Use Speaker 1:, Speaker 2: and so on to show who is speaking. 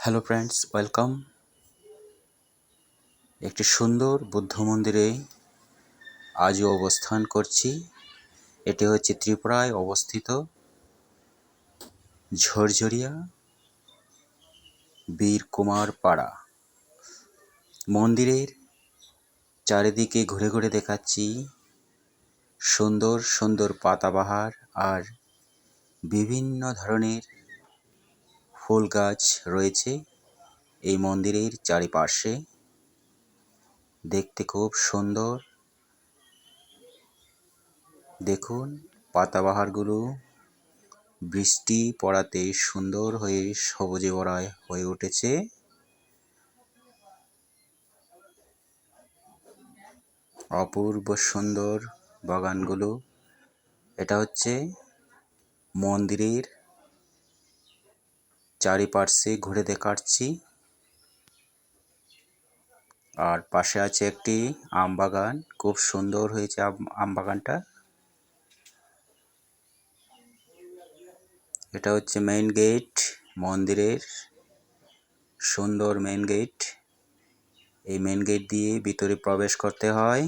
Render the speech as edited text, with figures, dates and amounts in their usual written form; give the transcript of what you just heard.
Speaker 1: Hello friends, welcome. একটি সুন্দর বুদ্ধ মন্দিরে আজও অবস্থান করছি। এটি হচ্ছে ত্রিপুরায় অবস্থিত ঝরঝরিয়া বীরকুমার পাড়া। মন্দিরের চারিদিকে ঘুরে ঘুরে দেখাচ্ছি সুন্দর সুন্দর পাতাবাহার আর বিভিন্ন ধরনের ফুল গাছ রয়েছে এই মন্দিরের চারিপাশে। দেখতে খুব সুন্দর। দেখুন পাতাবাহারগুলো বৃষ্টি পড়াতে সুন্দর হয়ে সবুজে ভরা হয়ে উঠেছে। অপূর্ব সুন্দর বাগানগুলো। এটা হচ্ছে মন্দিরের চারিপাশে ঘুরে দেখাচ্ছি। আর পাশে আছে একটি আম বাগান, খুব সুন্দর হয়েছে আম বাগানটা। এটা হচ্ছে মেইন গেট, মন্দিরের সুন্দর মেইন গেট। এই মেইন গেট দিয়ে ভিতরে প্রবেশ করতে হয়।